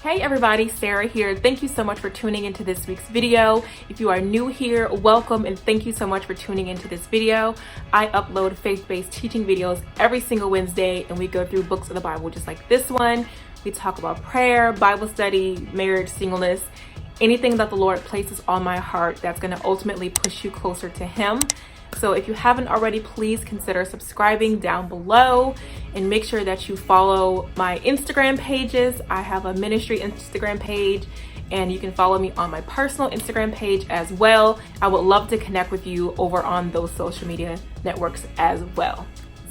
Hey everybody, Sarah here. Thank you so much for tuning into this week's video. If you are new here, welcome and thank you so much for tuning into this video. I upload faith-based teaching videos every single Wednesday and we go through books of the Bible just like this one. We talk about prayer, Bible study, marriage, singleness, anything that the Lord places on my heart that's going to ultimately push you closer to Him. So if you haven't already, please consider subscribing down below and make sure that you follow my Instagram pages. I have a ministry Instagram page and you can follow me on my personal Instagram page as well. I would love to connect with you over on those social media networks as well.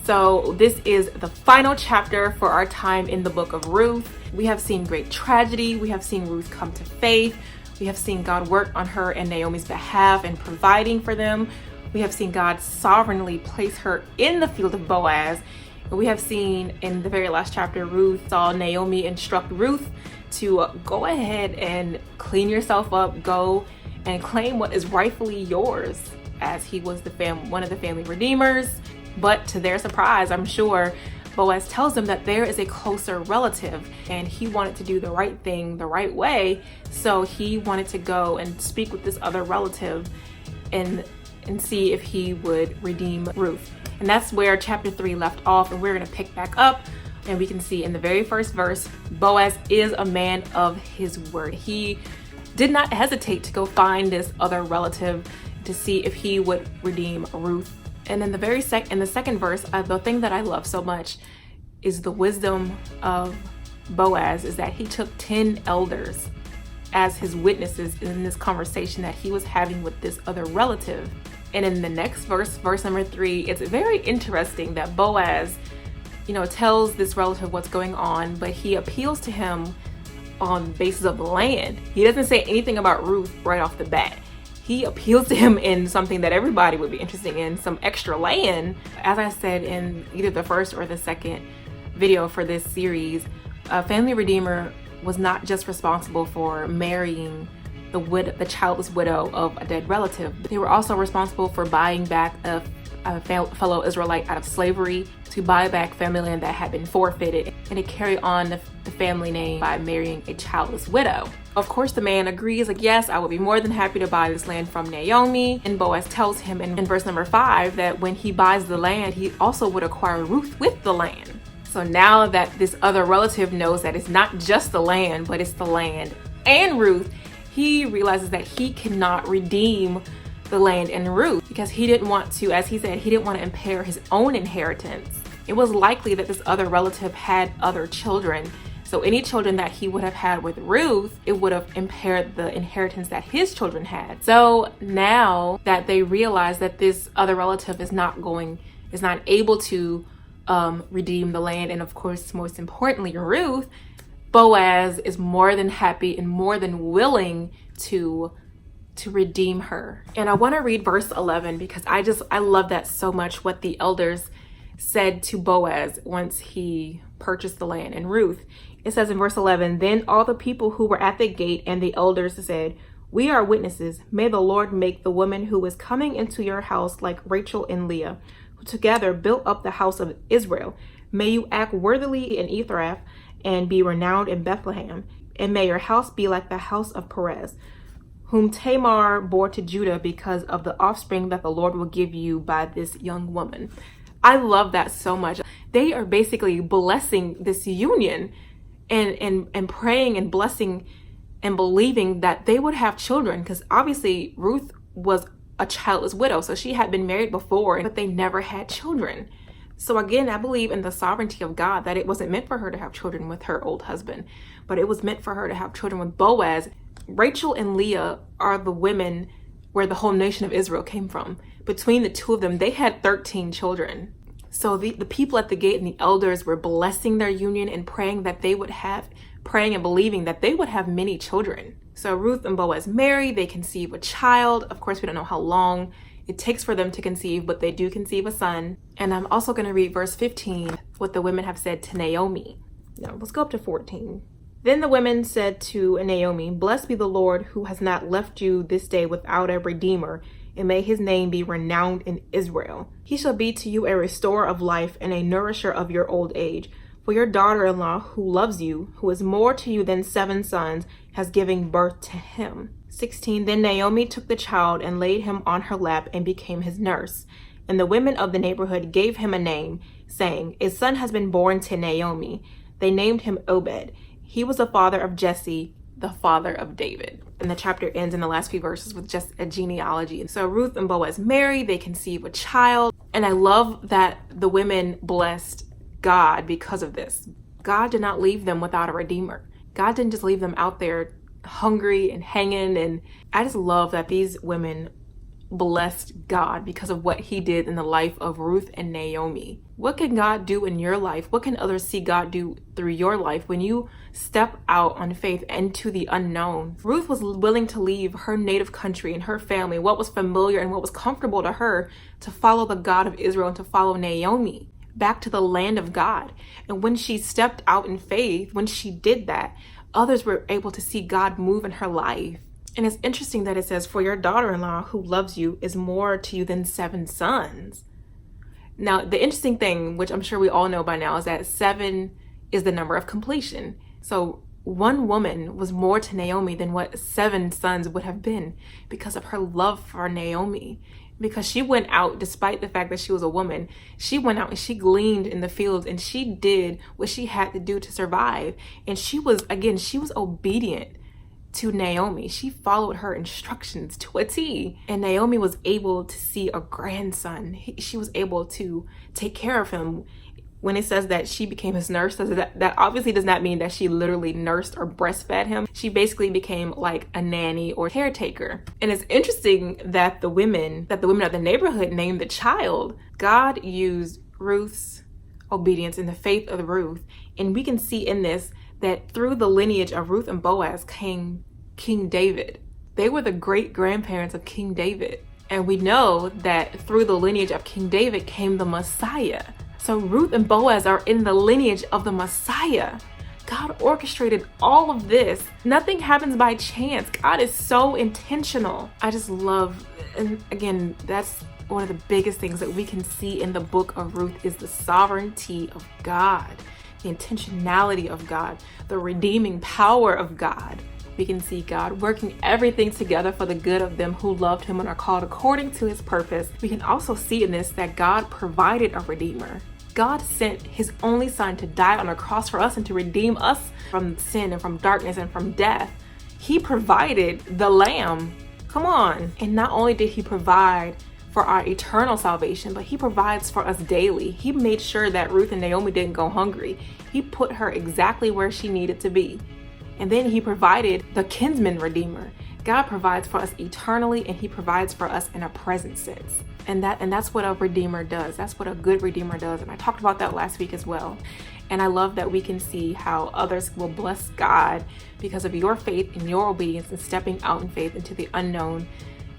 So this is the final chapter for our time in the book of Ruth. We have seen great tragedy. We have seen Ruth come to faith. We have seen God work on her and Naomi's behalf and providing for them. We have seen God sovereignly place her in the field of Boaz. And we have seen in the very last chapter, Ruth saw Naomi instruct Ruth to go ahead and clean yourself up, go and claim what is rightfully yours, as he was one of the family redeemers. But to their surprise, I'm sure, Boaz tells them that there is a closer relative and he wanted to do the right thing the right way. So he wanted to go and speak with this other relative and see if he would redeem Ruth. And that's where chapter 3 left off, and we're going to pick back up and we can see in the very first verse, Boaz is a man of his word. He did not hesitate to go find this other relative to see if he would redeem Ruth. And in the second verse, the thing that I love so much is the wisdom of Boaz is that he took 10 elders as his witnesses in this conversation that he was having with this other relative. And in the next verse, verse number 3, it's very interesting that Boaz, tells this relative what's going on, but he appeals to him on the basis of the land. He doesn't say anything about Ruth right off the bat. He appeals to him in something that everybody would be interested in, some extra land. As I said in either the first or the second video for this series, a family redeemer was not just responsible for marrying the childless widow of a dead relative. They were also responsible for buying back a fellow Israelite out of slavery, to buy back family land that had been forfeited, and to carry on the family name by marrying a childless widow. Of course, the man agrees, like, yes, I would be more than happy to buy this land from Naomi. And Boaz tells him in verse number 5 that when he buys the land, he also would acquire Ruth with the land. So now that this other relative knows that it's not just the land, but it's the land and Ruth, he realizes that he cannot redeem the land and Ruth because he didn't want to, as he said, he didn't want to impair his own inheritance. It was likely that this other relative had other children. So any children that he would have had with Ruth, it would have impaired the inheritance that his children had. So now that they realize that this other relative is not able to redeem the land, and of course, most importantly, Ruth, Boaz is more than happy and more than willing to redeem her. And I want to read verse 11 because I love that so much, what the elders said to Boaz once he purchased the land and Ruth. It says in verse 11, "Then all the people who were at the gate and the elders said, 'We are witnesses. May the Lord make the woman who is coming into your house like Rachel and Leah, who together built up the house of Israel. May you act worthily in Ephrath and be renowned in Bethlehem. And may your house be like the house of Perez, whom Tamar bore to Judah because of the offspring that the Lord will give you by this young woman.'" I love that so much. They are basically blessing this union and praying and blessing and believing that they would have children, because obviously Ruth was a childless widow, so she had been married before, but they never had children. So again, I believe in the sovereignty of God, that it wasn't meant for her to have children with her old husband, but it was meant for her to have children with Boaz. Rachel and Leah are the women where the whole nation of Israel came from. Between the two of them, they had 13 children. So the people at the gate and the elders were blessing their union and praying and believing that they would have many children. So Ruth and Boaz marry, they conceive a child. Of course, we don't know how long it takes for them to conceive, but they do conceive a son. And I'm also going to read verse 15, what the women have said to Naomi. Now, let's go up to 14. "Then the women said to Naomi, 'Blessed be the Lord who has not left you this day without a redeemer, and may his name be renowned in Israel. He shall be to you a restorer of life and a nourisher of your old age. For your daughter-in-law who loves you, who is more to you than 7 sons, has given birth to him. 16. Then Naomi took the child and laid him on her lap and became his nurse. And the women of the neighborhood gave him a name, saying, a son has been born to Naomi. They named him Obed. He was the father of Jesse, the father of David. And the chapter ends in the last few verses with just a genealogy. And so Ruth and Boaz marry, they conceive a child. And I love that the women blessed God because of this. God did not leave them without a redeemer. God didn't just leave them out there hungry and hanging. And I just love that these women blessed God because of what he did in the life of Ruth and Naomi. What can God do in your life? What can others see God do through your life when you step out on faith into the unknown? Ruth was willing to leave her native country and her family, what was familiar and what was comfortable to her, to follow the God of Israel and to follow Naomi back to the land of God. And when she stepped out in faith, when she did that, others were able to see God move in her life. And it's interesting that it says, for your daughter-in-law who loves you is more to you than 7 sons. Now, the interesting thing, which I'm sure we all know by now, is that 7 is the number of completion. So one woman was more to Naomi than what 7 sons would have been because of her love for Naomi. Because she went out, despite the fact that she was a woman, she went out and she gleaned in the fields and she did what she had to do to survive. And she was obedient to Naomi. She followed her instructions to a T. And Naomi was able to see a grandson. She was able to take care of him. When it says that she became his nurse, that obviously does not mean that she literally nursed or breastfed him. She basically became like a nanny or caretaker. And it's interesting that the women of the neighborhood named the child. God used Ruth's obedience and the faith of Ruth. And we can see in this that through the lineage of Ruth and Boaz came King David. They were the great grandparents of King David. And we know that through the lineage of King David came the Messiah. So Ruth and Boaz are in the lineage of the Messiah. God orchestrated all of this. Nothing happens by chance. God is so intentional. I just love, and again, that's one of the biggest things that we can see in the book of Ruth is the sovereignty of God. The intentionality of God, the redeeming power of God. We can see God working everything together for the good of them who loved him and are called according to his purpose. We can also see in this that God provided a redeemer. God sent his only son to die on a cross for us and to redeem us from sin and from darkness and from death. He provided the lamb. Come on. And not only did he provide for our eternal salvation, but he provides for us daily. He made sure that Ruth and Naomi didn't go hungry. He put her exactly where she needed to be. And then he provided the kinsman redeemer. God provides for us eternally, and he provides for us in a present sense. And that's what a redeemer does. That's what a good redeemer does. And I talked about that last week as well. And I love that we can see how others will bless God because of your faith and your obedience and stepping out in faith into the unknown,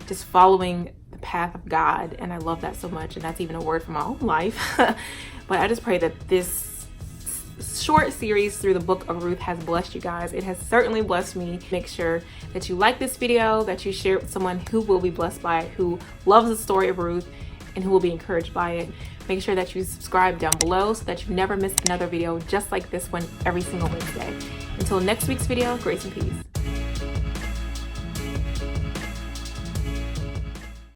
just following the path of God. And I love that so much. And that's even a word for my own life. But I just pray that this short series through the book of Ruth has blessed you guys. It has certainly blessed me. Make sure that you like this video, that you share it with someone who will be blessed by it, who loves the story of Ruth and who will be encouraged by it. Make sure that you subscribe down below so that you never miss another video just like this one every single Wednesday. Until next week's video, grace and peace.